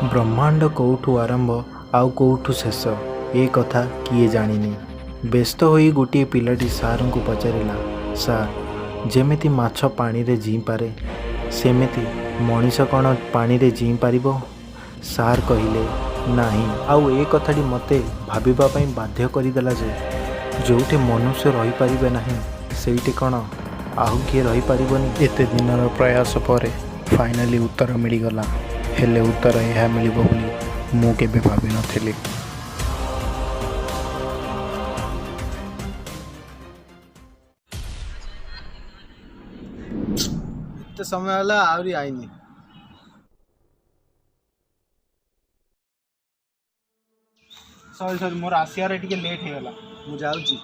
ब्रह्मांड कौठू आरंभ आउ कौठू शेष ए कथा किए जानिनी। व्यस्त होई गोटे पिलाटी सार को पचारिला, सार जेमिति माछ पानी रे जी पारे सेमिति मनीष कौन पानी रे जी पारिबो? सार कहिले नाही। आउ ए कथाटी मते भाबिबा पई बाध्य करिदेला जे जोठे मनुष्य रही पारिबे नाही सेइटे कौन आउ किए रही पारिबोनी। एते दिनर प्रयास परे फाइनाली उत्तर मिलगला। हेले उत्तर यह मिलिबो बोली मु केबे भाबी नथिली। तो समय वाला आवरी आईनी। सॉरी मोर आसियारे टिके लेट हो गला। मु जाउची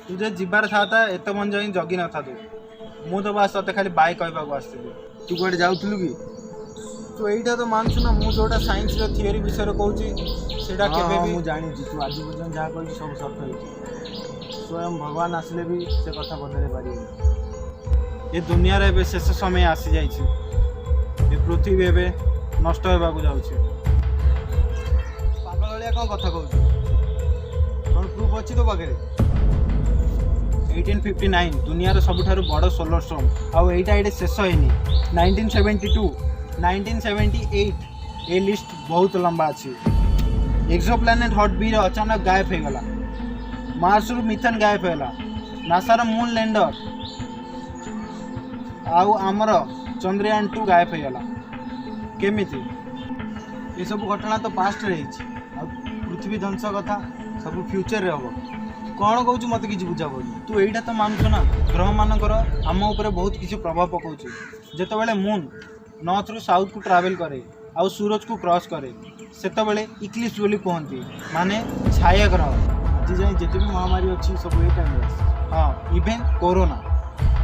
तुझे जिबार था एत मन जाई जगी न था। मु तो बस तते खाली बाय कहबा को आस्थिली। तू कोडे जाउथलु की? तू एइटा तो मानछु ना मु जोटा साइंस रो थियरी विषय रो कहूची सेटा केबे भी मु जानि छी। तू आज पर्यंत जहा कहली सब सत्य होई। स्वयं भगवान आसले भी से कथा बदले पारिबे। ये दुनिया रे शेष समय आसी जाई छी। ये पृथ्वी एबे नष्ट होबा को जाउची। पागल वालिया कोन कथा कहूची? कोन प्रूफ अछि तो पाखरे? 1859 दुनिया रो सबुठारु बड़ सोलर स्टॉर्म आउ एइटा एडे शेष होइनी। 1972 1978 ये लिस्ट बहुत लंबा अच्छी। एक्सोप्लैनेट हॉट बी अचानक गायब हो गला। मार्स रु मिथेन गायब होगा। नासार मून लैंडर आउ आमर चंद्रयान 2 गायब हो गला। केमिति ये सब घटना तो पास्ट रे पृथ्वी ध्वंस कथा सब फ्यूचर रे हम कौन कहूँ मत कि बुझा पड़े। तू यहीटा तो मानुछ ना ग्रह मानकर आम उपर बहुत किसी प्रभाव पकाउछ। जेतेबेले मून नॉर्थ रु साउथ को ट्रैवल करे आउ सूरज को क्रॉस करे सेतेबेले इक्लिप्स बोली कहती माने छाया ग्रह। आज जाए जिते भी महामारी अच्छी सब ये टाइम हाँ इवेन कोरोना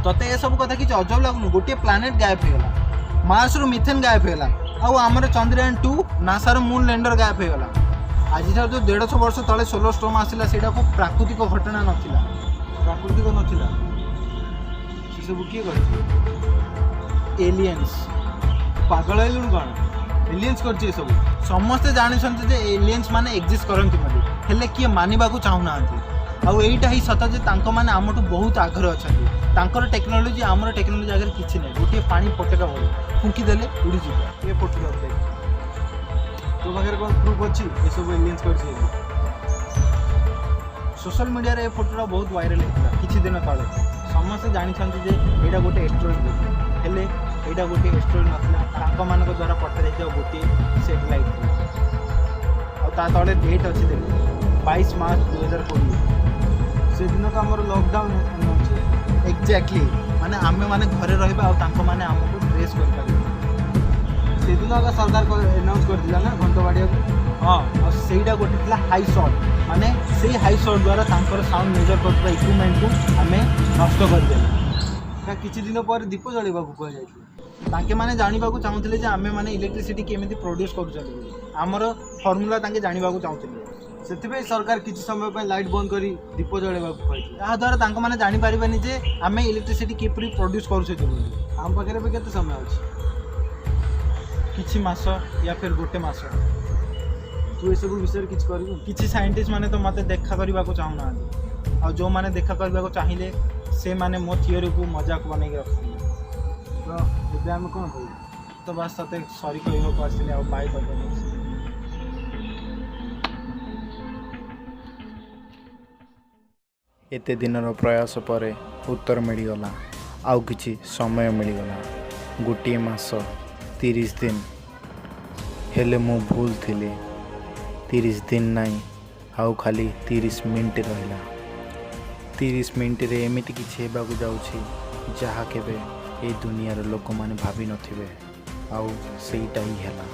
तते ये सब कथा कि अजब लगुन। गोटे प्लानेट गायब होगा। मार्स रु मिथेन गायब होगा आउ आमर चंद्रयान 2 नासार मून लैंडर गायब होगा। आज जो 150 वर्ष तले सोलर स्टॉर्म आसला सेटा को प्राकृतिक घटना नथिला। प्राकृतिक नथिला से सब किए कर एलियंस पागल है कौन एलियंस कर सब समस्ते जानते जे एलियंस माने एग्जिस्ट करती हेले किए मानिबा को चाहू ना। आउ एइटा ही सत जे तांको माने आमठु बहुत आग्रह अछंती। तांकर टेक्नोलोजी आमर टेक्नोलोजी आगे किछि नै। गोटे पानी फटका भली फुंकी देले उड़ी जिवो। ए फोटो देख तो पाखे कौन प्रूफ अच्छी ये सब एलियंस कर सोशल मीडिया रे फोटोटा बहुत वायरल होता किछि दिन तले। समस्ते जानते जे एटा गोटे एस्ट्रॉइड हेले एटा गोटे एस्ट्रॉइड नथिला। तांको मानक द्वारा पठा जाइता गोटे सैटेलाइट आ ता तले डेट अछि देख 22 मार्च 2020 से दिन तो हमर लॉकडाउन अछि। एग्जैक्टली माने आमे माने घरे रहबा आ तांको माने हमको ट्रेस कर पारिबे। से दिन का सरकार को अनाउंस कर दिला ना घंटवाड़िया को हाँ और सेटा गोटे थिला हाई शॉट माने से हाई शॉट द्वारा तांकर साउंड मेजर करता इक्विपमेंट को आमे नष्ट कर देला। किछि दिन पर दीप जळेबा को कह जायछि। तांके माने जानिबा को चाहुथिले जे आमे माने इलेक्ट्रिसिटी केमिति प्रोड्यूस करू चली हमर फार्मूला तांके जानिबा को चाहुथिले। सेतिबे सरकार किछि समय पे लाइट बंद करी दीप जळेबा को कहछि। या द्वारा तांको माने जानि पारिबानी जे आमे इलेक्ट्रिसिटी केपरि प्रोड्यूस करू छथि। आम पाखरे पे केते समय अछि? किछि मास या फिर गोटे मास। तू ये सब विषय किछि करिबो? किछि साइंटिस्ट माने तो मते देखा करबा को चाहू ना आ जो माने देखा करबा को चाहिए से माने मो थियोरी को मजाक बनै के रखथि। तो एबे हम कोन कहू तो बस तते सॉरी कहबो को आसिले आ बाय करबो। एते दिनर प्रयास परे उत्तर मिलगला। आउ किछि समय मिलगला। गोटे मास 30 दिन हेले मु भूल थिले। 30 दिन नहीं आउ खाली 30 मिनट रहिला। 30 मिनट रे एमिति किछि हेबाकु जाउछि जहा केबे ए दुनियार लोक माने भाबी नथिबे आउ सेइटा ही हैला।